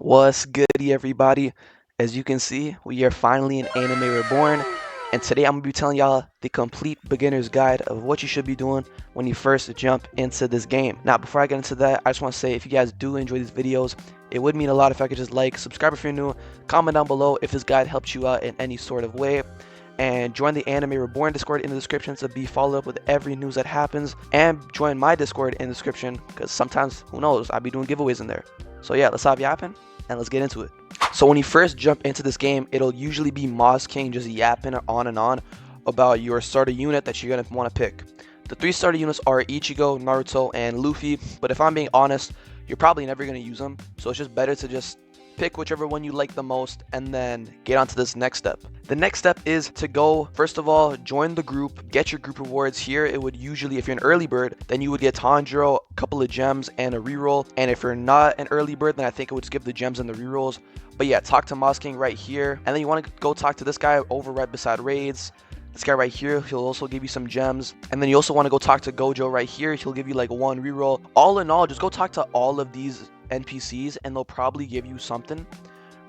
What's goody, everybody? As you can see, we are finally in Anime Reborn, and today I'm gonna be telling y'all the complete beginner's guide of what you should be doing when you first jump into this game. Now, before I get into that, I just want to say if you guys do enjoy these videos, it would mean a lot if I could just like, subscribe if you're new, comment down below if this guide helps you out in any sort of way, and join the Anime Reborn Discord in the description to be followed up with every news that happens, and join my Discord in the description because sometimes, who knows, I'll be doing giveaways in there. So yeah, let's stop yapping and let's get into it. So when you first jump into this game, it'll usually be Moss King just yapping on and on about your starter unit that you're going to want to pick. The three starter units are Ichigo, Naruto, and Luffy, but if I'm being honest, you're probably never going to use them, so it's just better to just pick whichever one you like the most and then get on to this next step. The next step is to go, first of all, join the group, get your group rewards. Here it would usually, if you're an early bird, then you would get Tanjiro, a couple of gems, and a reroll. And if you're not an early bird, then I think it would skip the gems and the rerolls. But yeah, talk to Moss King right here, and then you want to go talk to this guy over right beside raids. This guy right here, he'll also give you some gems. And then you also want to go talk to Gojo right here. He'll give you like one reroll. All in all, just go talk to all of these NPCs and they'll probably give you something,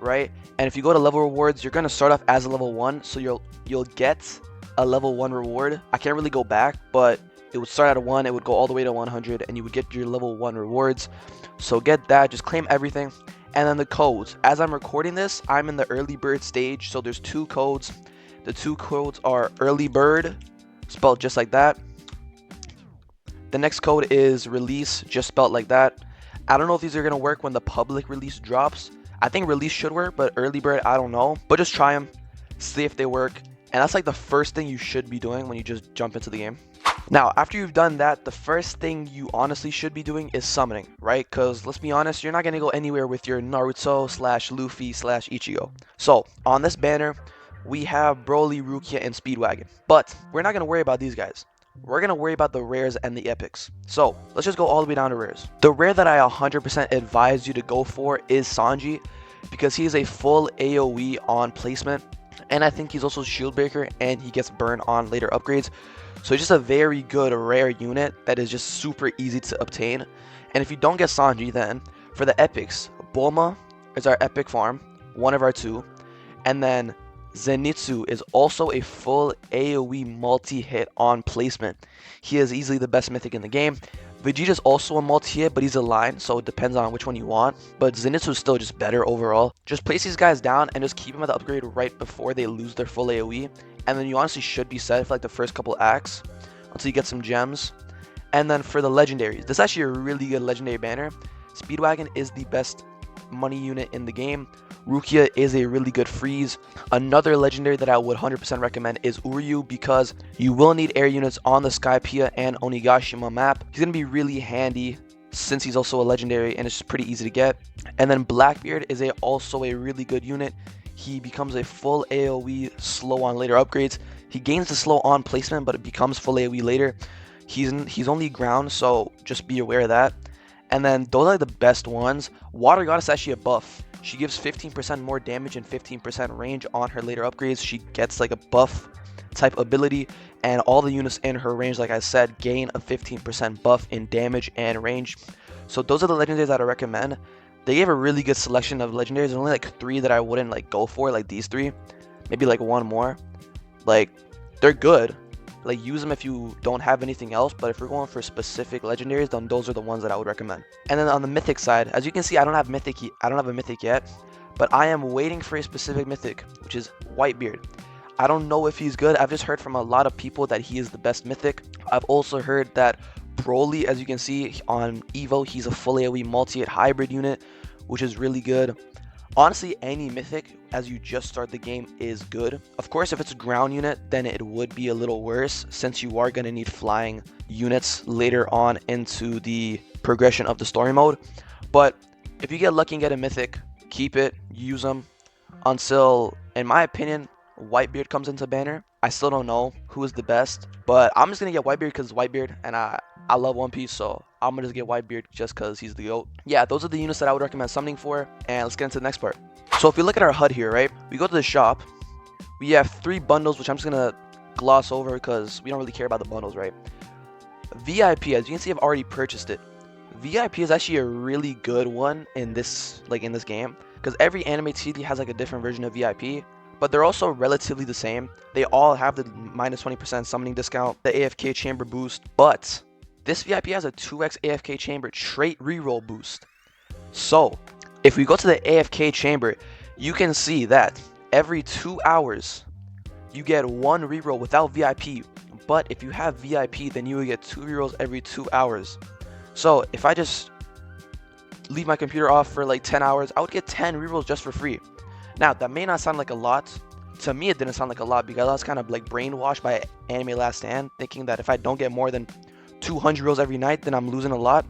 right? And if you go to level rewards, you're going to start off as a level 1, so you'll get a level 1 reward. I can't really go back, but it would start at 1, it would go all the way to 100, and you would get your level 1 rewards. So get that, just claim everything. And then the codes. As I'm recording this, I'm in the early bird stage, so there's 2 codes. The 2 codes are early bird, spelled just like that. The next code is release, just spelled like that. I don't know if these are going to work when the public release drops. I think release should work, but early bird, I don't know. But just try them, see if they work. And that's like the first thing you should be doing when you just jump into the game. Now, after you've done that, the first thing you honestly should be doing is summoning, right? Because let's be honest, you're not going to go anywhere with your Naruto / Luffy / Ichigo. So on this banner, we have Broly, Rukia, and Speedwagon. But we're not going to worry about these guys. We're going to worry about the rares and the epics. So let's just go all the way down to rares. The rare that I 100% advise you to go for is Sanji, because he is a full AoE on placement, and I think he's also shield breaker and he gets burn on later upgrades. So he's just a very good rare unit that is just super easy to obtain. And if you don't get Sanji, then for the epics, Bulma is our epic farm, one of our 2, and then Zenitsu is also a full AoE multi-hit on placement. He is easily the best mythic in the game. Vegeta is also a multi-hit, but he's a line, so it depends on which one you want. But Zenitsu is still just better overall. Just place these guys down and just keep them at the upgrade right before they lose their full AoE. And then you honestly should be set for like the first couple acts until you get some gems. And then for the legendaries, this is actually a really good legendary banner. Speedwagon is the best money unit in the game. Rukia is a really good freeze. Another legendary that I would 100% recommend is Uryu, because you will need air units on the Skypiea and Onigashima map. He's going to be really handy since he's also a legendary and it's pretty easy to get. And then Blackbeard is also a really good unit. He becomes a full AoE slow on later upgrades. He gains the slow on placement, but it becomes full AoE later. He's only ground, so just be aware of that. And then those are the best ones. Water Goddess is actually a buff. She gives 15% more damage and 15% range on her later upgrades. She gets like a buff type ability, and all the units in her range, like I said, gain a 15% buff in damage and range. So those are the legendaries that I recommend. They gave a really good selection of legendaries. There's only like 3 that I wouldn't like go for, like these 3. Maybe like 1 more. Like, they're good. Like, use them if you don't have anything else, but if you're going for specific legendaries, then those are the ones that I would recommend. And then on the mythic side, as you can see, I don't have a mythic yet, but I am waiting for a specific mythic, which is Whitebeard. I don't know if he's good. I've just heard from a lot of people that he is the best mythic. I've also heard that Broly, as you can see on Evo, he's a full AoE multi-hit hybrid unit, which is really good. Honestly, any mythic as you just start the game is good. Of course, if it's a ground unit, then it would be a little worse, since you are going to need flying units later on into the progression of the story mode. But if you get lucky and get a mythic, keep it, use them until, in my opinion, Whitebeard comes into banner. I still don't know who is the best, but I'm just going to get Whitebeard because it's Whitebeard, and I love One Piece, so I'm going to just get Whitebeard just because he's the GOAT. Yeah, those are the units that I would recommend summoning for, and let's get into the next part. So if you look at our HUD here, right, we go to the shop. We have 3 bundles, which I'm just going to gloss over because we don't really care about the bundles, right? VIP, as you can see, I've already purchased it. VIP is actually a really good one in this game, because every anime TD has like a different version of VIP, but they're also relatively the same. They all have the minus 20% summoning discount, the AFK chamber boost, but this VIP has a 2x AFK chamber trait reroll boost. So if we go to the AFK chamber, you can see that every 2 hours you get 1 reroll without VIP, but if you have VIP, then you will get 2 rerolls every 2 hours. So if I just leave my computer off for like 10 hours, I would get 10 rerolls just for free. Now, that may not sound like a lot. To me, it didn't sound like a lot because I was kind of like brainwashed by Anime Last Stand, thinking that if I don't get more than 200 rerolls every night, then I'm losing a lot.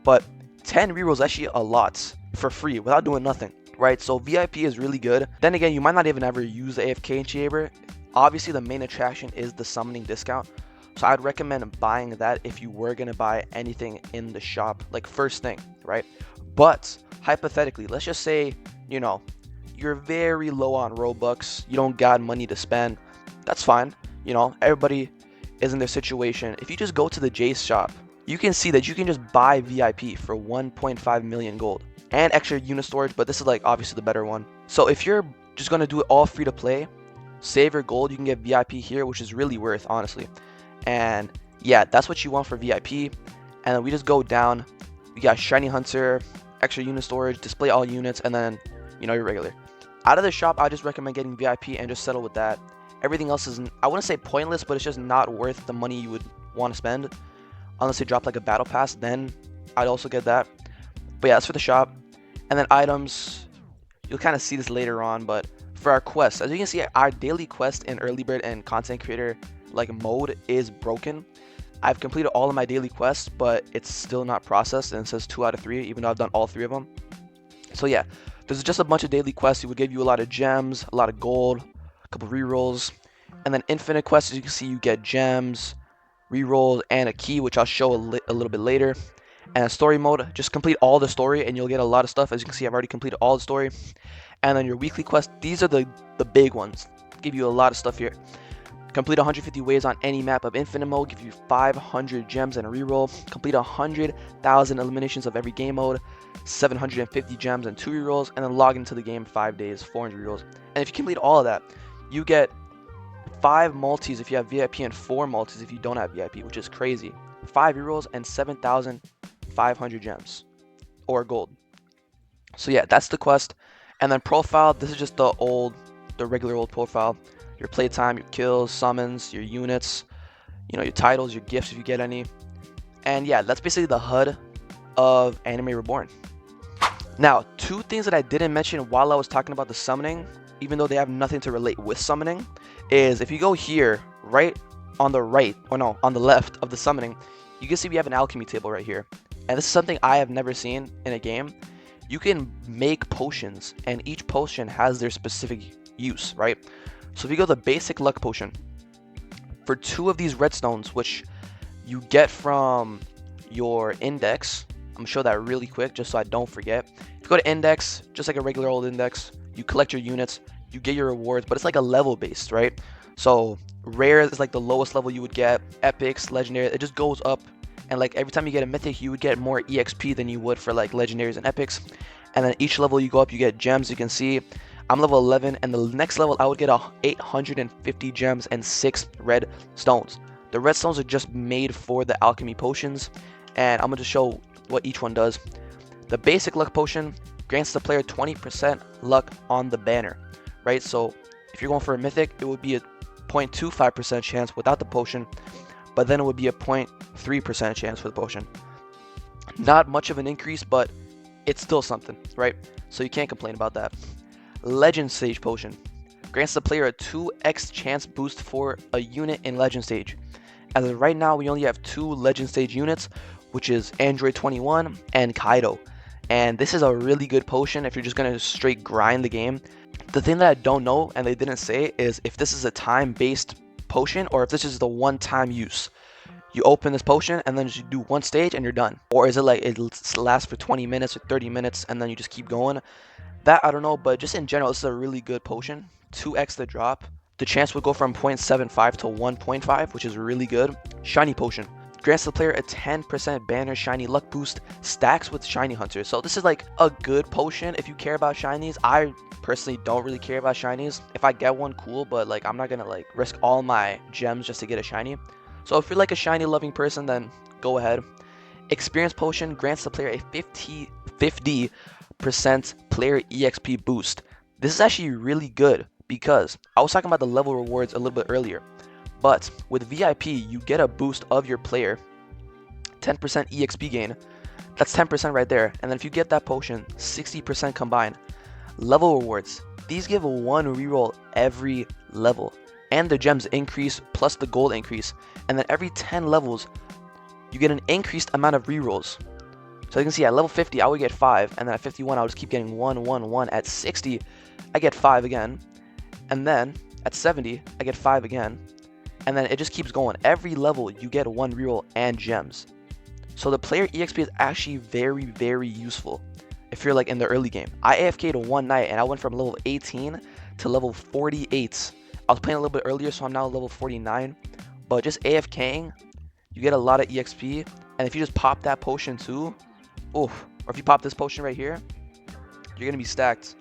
But 10 rerolls is actually a lot for free without doing nothing, right? So VIP is really good. Then again, you might not even ever use the AFK chamber. Obviously, the main attraction is the summoning discount. So I'd recommend buying that if you were going to buy anything in the shop, like first thing, right? But hypothetically, let's just say, you know, you're very low on Robux, you don't got money to spend. That's fine. You know, everybody is in their situation. If you just go to the Jace shop, you can see that you can just buy VIP for 1.5 million gold and extra unit storage, but this is like obviously the better one. So if you're just going to do it all free to play, save your gold, you can get VIP here, which is really worth, honestly. And yeah, that's what you want for VIP. And then we just go down. We got Shiny Hunter, extra unit storage, display all units, and then, you know, your regular. Out of the shop, I just recommend getting VIP and just settle with that. Everything else is, I wouldn't say pointless, but it's just not worth the money you would want to spend. Unless they drop like a battle pass, then I'd also get that. But yeah, that's for the shop. And then items, you'll kind of see this later on, but for our quests, as you can see, our daily quest in early bird and content creator like mode is broken. I've completed all of my daily quests, but it's still not processed, and it says 2 out of 3, even though I've done all 3 of them. So yeah, there's just a bunch of daily quests. It would give you a lot of gems, a lot of gold, a couple rerolls, and then infinite quests. As you can see, you get gems, rerolls, and a key, which I'll show a little bit later. And story mode, just complete all the story, and you'll get a lot of stuff. As you can see, I've already completed all the story. And then your weekly quest, these are the big ones. Give you a lot of stuff here. Complete 150 waves on any map of infinite mode, give you 500 gems and a reroll. Complete 100,000 eliminations of every game mode, 750 gems and 2 rerolls, and then log into the game 5 days, 400 rerolls. And if you complete all of that, you get 5 multis if you have VIP and 4 multis if you don't have VIP, which is crazy. 5 rerolls and 7,500 gems or gold. So yeah, that's the quest. And then profile, this is just the regular old profile. Your playtime, your kills, summons, your units, you know, your titles, your gifts if you get any. And yeah, that's basically the HUD of Anime Reborn. Now, 2 things that I didn't mention while I was talking about the summoning, even though they have nothing to relate with summoning, is if you go here, on the left of the summoning, you can see we have an alchemy table right here. And this is something I have never seen in a game. You can make potions, and each potion has their specific use, right? So if you go to the basic luck potion, for 2 of these redstones, which you get from your index, I'm gonna show that really quick just so I don't forget. If you go to index, just like a regular old index, you collect your units, you get your rewards, but it's like a level based, right? So rare is like the lowest level you would get, epics, legendary, it just goes up, and like every time you get a mythic, you would get more EXP than you would for like legendaries and epics. And then each level you go up, you get gems. You can see I'm level 11, and the next level I would get 850 gems and 6 red stones. The red stones are just made for the alchemy potions, and I'm going to show what each one does. The basic luck potion grants the player 20% luck on the banner, right? So if you're going for a mythic, it would be a 0.25% chance without the potion, but then it would be a 0.3% chance for the potion. Not much of an increase, but it's still something, right? So you can't complain about that. Legend Stage Potion grants the player a 2x chance boost for a unit in Legend Stage. As of right now, we only have 2 Legend Stage units, which is Android 21 and Kaido. And this is a really good potion if you're just going to straight grind the game. The thing that I don't know, and they didn't say, is if this is a time-based potion or if this is the one-time use. You open this potion and then you do 1 stage and you're done. Or is it like it lasts for 20 minutes or 30 minutes and then you just keep going? That I don't know, but just in general, this is a really good potion. 2x the drop. The chance would go from 0.75 to 1.5, which is really good. Shiny Potion grants the player a 10% banner shiny luck boost, stacks with shiny hunters. So this is like a good potion if you care about shinies. I personally don't really care about shinies. If I get one, cool, but like I'm not gonna like risk all my gems just to get a shiny. So if you're like a shiny loving person, then go ahead. Experience potion grants the player a 50% player EXP boost. This is actually really good because I was talking about the level rewards a little bit earlier. But with VIP, you get a boost of your player, 10% EXP gain. That's 10% right there. And then if you get that potion, 60% combined. Level rewards. These give one reroll every level. And the gems increase plus the gold increase. And then every 10 levels, you get an increased amount of rerolls. So you can see at level 50, I would get 5. And then at 51, I'll just keep getting 1, 1, 1. At 60, I get 5 again. And then at 70, I get 5 again. And then it just keeps going. Every level, you get one reroll and gems. So the player EXP is actually very, very useful if you're like in the early game. I AFK'd one night and I went from level 18 to level 48. I was playing a little bit earlier, so I'm now level 49. But just AFKing, you get a lot of EXP. And if you just pop that potion too, or if you pop this potion right here, you're gonna be stacked.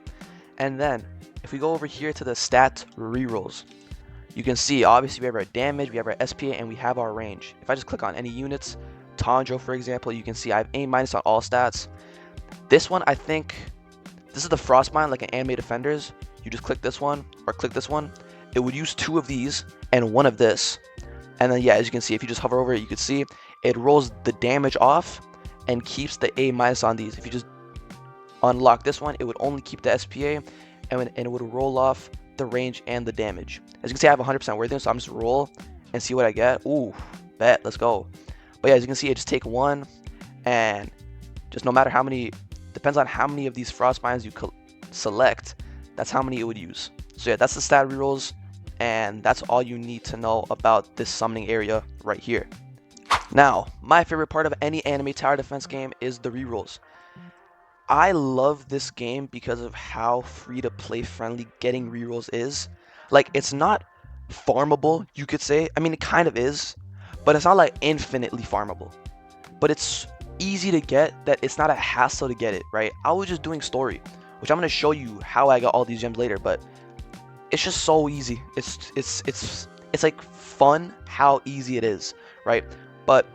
And then if we go over here to the stat rerolls, you can see obviously we have our damage, we have our SPA, and we have our range. If I just click on any units, Tanjiro for example, you can see I have A- on all stats. This one, I think, this is the Frostbind like an anime defenders. You just click this one or click this one. It would use 2 of these and 1 of this. And then yeah, as you can see, if you just hover over it, you can see it rolls the damage off and keeps the A- on these. If you just unlock this one, it would only keep the SPA and it would roll off the range and the damage. As you can see, I have 100% worthiness, so I'm just roll and see what I get. Ooh, bet, let's go. But yeah, as you can see, I just take 1, and just no matter how many, depends on how many of these Frostbinds you select, that's how many it would use. So yeah, that's the stat rerolls, and that's all you need to know about this summoning area right here. Now, my favorite part of any anime tower defense game is the rerolls. I love this game because of how free to play friendly getting rerolls is. Like, it's not farmable, you could say. I mean, it kind of is, but it's not like infinitely farmable. But it's easy to get, that it's not a hassle to get it, right? I was just doing story, which I'm going to show you how I got all these gems later, but it's just so easy. It's like fun how easy it is, right? But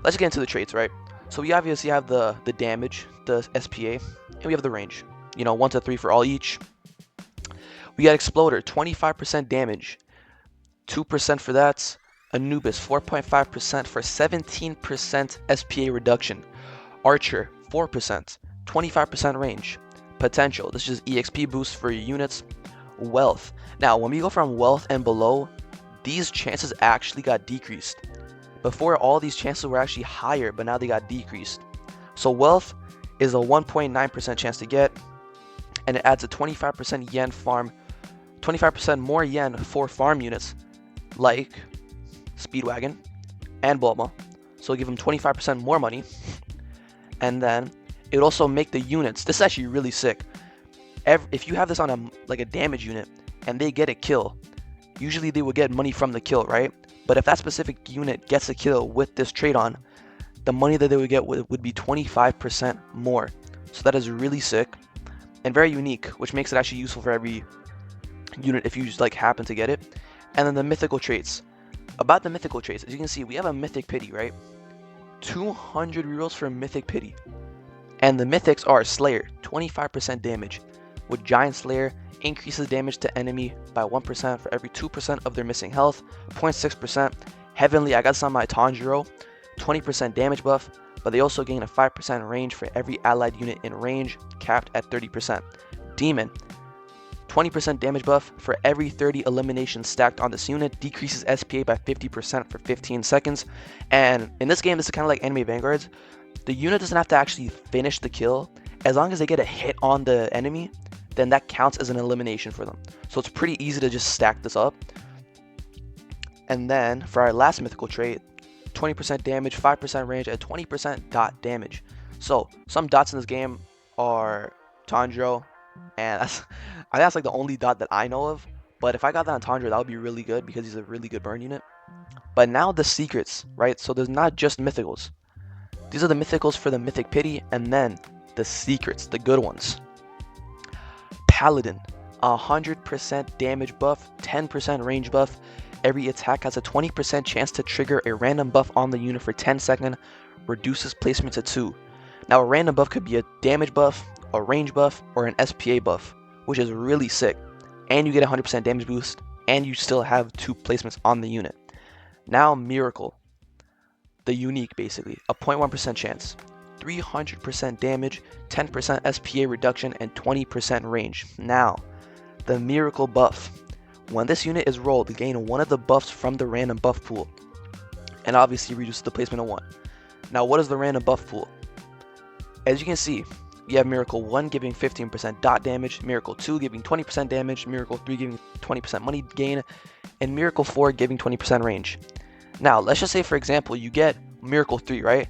let's get into the traits, right? So we obviously have the damage, the SPA, and we have the range. You know, 1 to 3 for all each. We got Exploder, 25% damage, 2% for that. Anubis, 4.5% for 17% SPA reduction. Archer, 4%, 25% range. Potential, this is just EXP boost for your units. Wealth. Now, when we go from wealth and below, these chances actually got decreased. Before, all these chances were actually higher, but now they got decreased. So wealth is a 1.9% chance to get, and it adds a 25% yen farm, 25% more yen for farm units like Speedwagon and Bulma. So give them 25% more money. And then it would also make the units, this is actually really sick. If you have this on a damage unit and they get a kill, usually they will get money from the kill, right? But if that specific unit gets a kill with this trait on, the money that they would get would be 25% more. So that is really sick and very unique, which makes it actually useful for every unit if you just like happen to get it. And then the mythical traits. About the mythical traits, as you can see, we have a mythic pity, right? 200 rerolls for mythic pity. And the mythics are Slayer, 25% damage. With Giant Slayer, increases damage to enemy by 1% for every 2% of their missing health, 0.6%. Heavenly, I got some on my Tanjiro, 20% damage buff, but they also gain a 5% range for every allied unit in range, capped at 30%. Demon, 20% damage buff for every 30 eliminations stacked on this unit, decreases SPA by 50% for 15 seconds. And in this game, this is kind of like Anime Vanguards. The unit doesn't have to actually finish the kill. As long as they get a hit on the enemy, then that counts as an elimination for them. So it's pretty easy to just stack this up. And then for our last mythical trait, 20% damage, 5% range, and 20% dot damage. So some dots in this game are Tanjiro, and I think that's like the only dot that I know of. But if I got that on Tundra, that would be really good because he's a really good burn unit. But now the secrets, right? So there's not just mythicals. These are the mythicals for the Mythic Pity, and then the secrets, the good ones. Paladin, 100% damage buff, 10% range buff. Every attack has a 20% chance to trigger a random buff on the unit for 10 seconds, reduces placement to 2. Now a random buff could be a damage buff, a range buff, or an SPA buff, which is really sick. And you get 100% damage boost, and you still have 2 placements on the unit. Now Miracle, the unique basically, a 0.1% chance, 300% damage, 10% SPA reduction, and 20% range. Now, the Miracle buff. When this unit is rolled, gain one of the buffs from the random buff pool, and obviously reduces the placement of 1. Now, what is the random buff pool? As you can see, we have Miracle 1 giving 15% dot damage, Miracle 2 giving 20% damage, Miracle 3 giving 20% money gain, and Miracle 4 giving 20% range. Now, let's just say, for example, you get Miracle 3, right?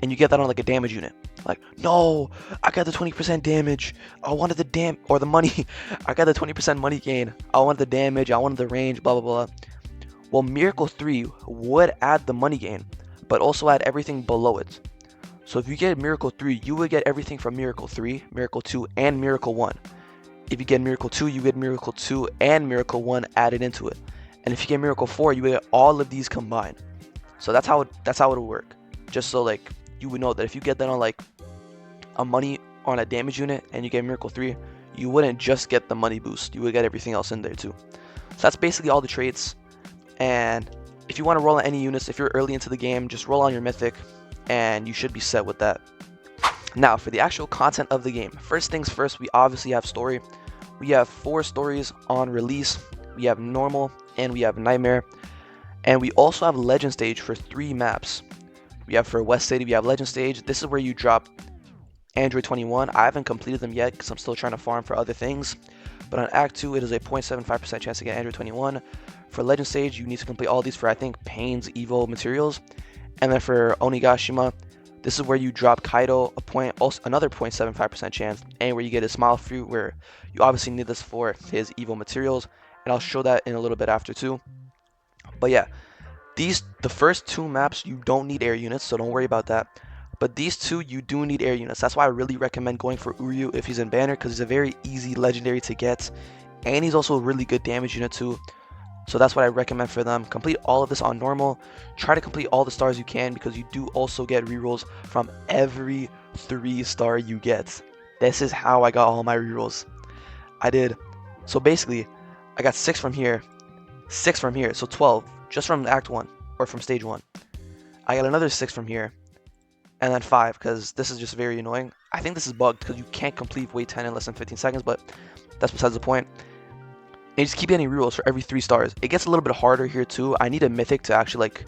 And you get that on like a damage unit. Like, no, I got the 20% damage. I wanted the or the money. I got the 20% money gain. I wanted the damage. I wanted the range, blah, blah, blah. Well, Miracle 3 would add the money gain, but also add everything below it. So if you get Miracle 3, you would get everything from Miracle 3, Miracle 2, and Miracle 1. If you get Miracle 2, you get Miracle 2 and Miracle 1 added into it. And if you get Miracle 4, you get all of these combined. So that's how it would work. Just so like you would know that if you get that on like a money on a damage unit and you get Miracle 3, you wouldn't just get the money boost. You would get everything else in there too. So that's basically all the traits. And if you want to roll on any units, if you're early into the game, just roll on your mythic and you should be set with that. Now for the actual content of the game. First things first, we obviously have story. We have 4 stories on release. We have normal and we have nightmare. And we also have legend stage for 3 maps. We have for West City, we have legend stage. This is where you drop Android 21. I haven't completed them yet because I'm still trying to farm for other things. But on Act 2, it is a 0.75% chance to get Android 21. For legend stage, you need to complete all these for, I think, Pain's Evil materials. And then for Onigashima, this is where you drop Kaido, another 0.75% chance, and where you get a smile fruit, where you obviously need this for his evil materials. And I'll show that in a little bit after too. But yeah, the first 2 maps, you don't need air units, so don't worry about that. But these 2, you do need air units. That's why I really recommend going for Uryu if he's in banner, because he's a very easy legendary to get. And he's also a really good damage unit too. So that's what I recommend for them. Complete all of this on normal. Try to complete all the stars you can, because you do also get rerolls from every 3-star you get. This is how I got all my rerolls. So basically, I got 6 from here, 6 from here, so 12 just from Act 1 or from Stage 1. I got another 6 from here, and then 5 because this is just very annoying. I think this is bugged because you can't complete Wait 10 in less than 15 seconds, but that's besides the point. And you just keep getting rerolls for every 3 stars. It gets a little bit harder here too. I need a mythic to actually like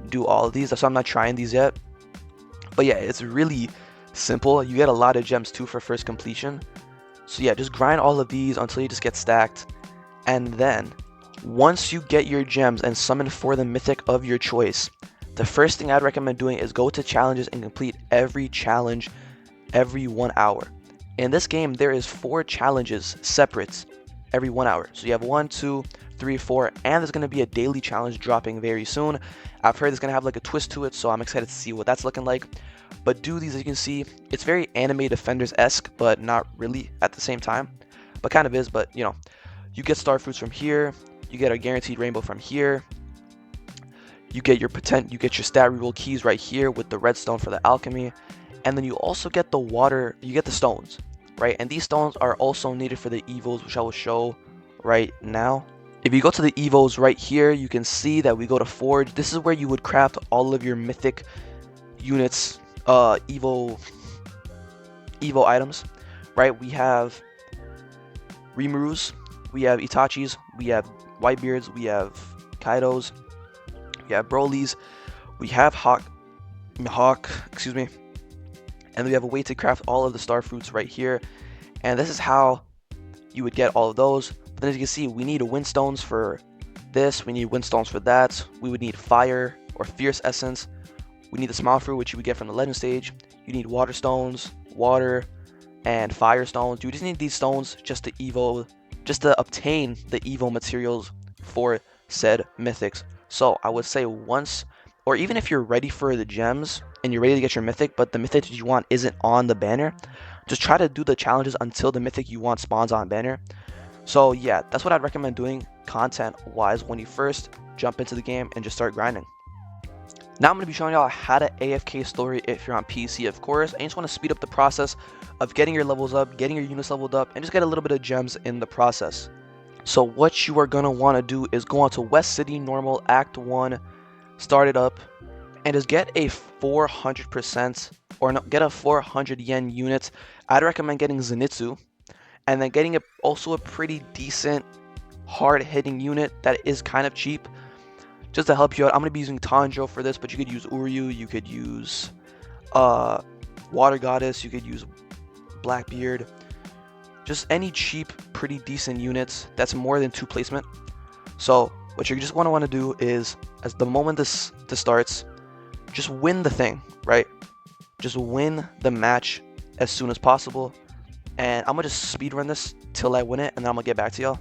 do all of these. That's why I'm not trying these yet. But yeah, it's really simple. You get a lot of gems too for first completion. So yeah, just grind all of these until you just get stacked. And then once you get your gems and summon for the mythic of your choice, the first thing I'd recommend doing is go to challenges and complete every challenge every 1 hour. In this game, there is 4 challenges separate every 1 hour. So you have 1, 2, 3, 4, and there's going to be a daily challenge dropping very soon. I've heard it's going to have like a twist to it, so I'm excited to see what that's looking like. But do these, as you can see, it's very anime Defenders-esque, but not really at the same time. But kind of is, but you know, you get star fruits from here. You get a guaranteed rainbow from here. You get your stat reroll keys right here with the redstone for the alchemy. And then you also get the water, you get the stones, right? And these stones are also needed for the evos, which I will show right now. If you go to the evos right here, you can see that we go to Forge. This is where you would craft all of your mythic units, evo items, right? We have Rimurus, we have Itachis, we have Whitebeards, we have Kaidos, we have Brolys, we have Hawk, excuse me, and we have a way to craft all of the star fruits right here. And this is how you would get all of those. But then as you can see, we need windstones for this, we need windstones for that, we would need fire or fierce essence, we need the smile fruit, which you would get from the legend stage, you need water stones, water, and fire stones. You just need these stones just to evo just to obtain the evil materials for said mythics. So I would say once, or even if you're ready for the gems and you're ready to get your mythic, but the mythic that you want isn't on the banner, just try to do the challenges until the mythic you want spawns on banner. So yeah, that's what I'd recommend doing content wise when you first jump into the game and just start grinding. Now I'm going to be showing y'all how to AFK story if you're on PC, of course. I just want to speed up the process of getting your levels up, getting your units leveled up, and just get a little bit of gems in the process. So what you are going to want to do is go on to West City Normal Act 1, start it up, and just get a 400% or no, get a 400 yen unit. I'd recommend getting Zenitsu, and then getting also a pretty decent hard-hitting unit that is kind of cheap. Just to help you out, I'm going to be using Tanjo for this, but you could use Uryu, you could use Water Goddess, you could use Blackbeard. Just any cheap, pretty decent units that's more than 2 placement. So what you just want to do is, as the moment this starts, just win the thing, right? Just win the match as soon as possible. And I'm going to just speedrun this till I win it, and then I'm going to get back to y'all.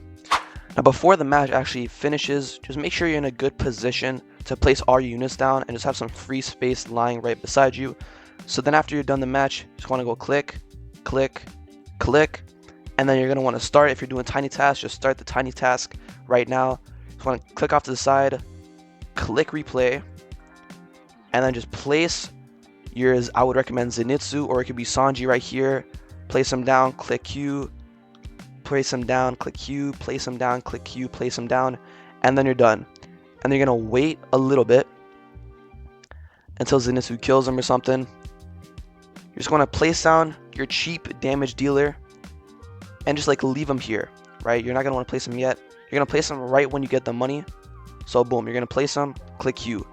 Now before the match actually finishes, just make sure you're in a good position to place all your units down and just have some free space lying right beside you. So then after you're done the match, you just want to go click, click, click, and then you're going to want to start. If you're doing tiny tasks, just start the tiny task right now. Just want to click off to the side, click replay, and then just place yours. I would recommend Zenitsu, or it could be Sanji right here. Place them down, click Q, place them down, click Q, place them down, click Q, place them down, and then you're done. And you're going to wait a little bit until Zenitsu kills him or something. You're just going to place down your cheap damage dealer and just like leave him here, right? You're not going to want to place him yet. You're going to place him right when you get the money. So boom, you're going to place him, click Q,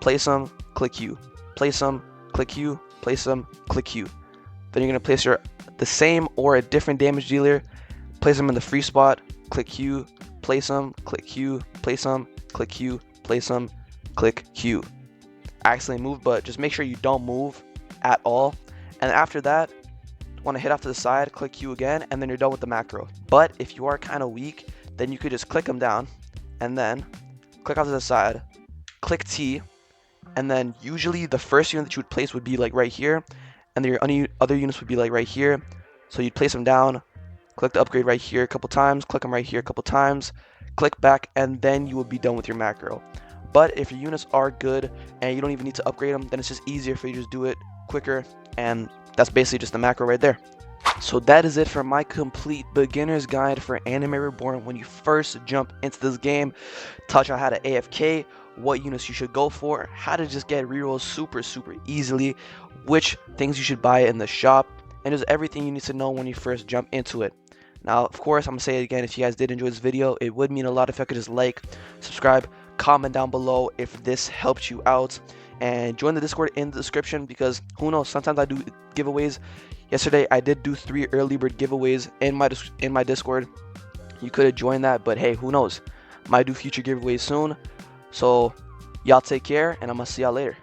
place him, click Q, place him, click Q, place him, click Q. Then you're going to place the same or a different damage dealer, place them in the free spot, click Q, place them, click Q, place them, click Q, place them, click Q. I accidentally moved, but just make sure you don't move at all. And after that, want to hit off to the side, click Q again, and then you're done with the macro. But if you are kind of weak, then you could just click them down, and then click off to the side, click T, and then usually the first unit that you would place would be like right here, and then your other units would be like right here. So you'd place them down, click the upgrade right here a couple times, click them right here a couple times, click back, and then you will be done with your macro. But if your units are good and you don't even need to upgrade them, then it's just easier for you to just do it quicker, and that's basically just the macro right there. So that is it for my complete beginner's guide for Anime Reborn when you first jump into this game. Touch on how to AFK, what units you should go for, how to just get rerolls super easily, which things you should buy in the shop, and just everything you need to know when you first jump into it. Now, of course, I'm going to say it again, if you guys did enjoy this video, it would mean a lot if I could just like, subscribe, comment down below if this helped you out, and join the Discord in the description, because who knows, sometimes I do giveaways. Yesterday, I did do 3 early bird giveaways in my Discord. You could have joined that, but hey, who knows? Might do future giveaways soon. So, y'all take care, and I'm going to see y'all later.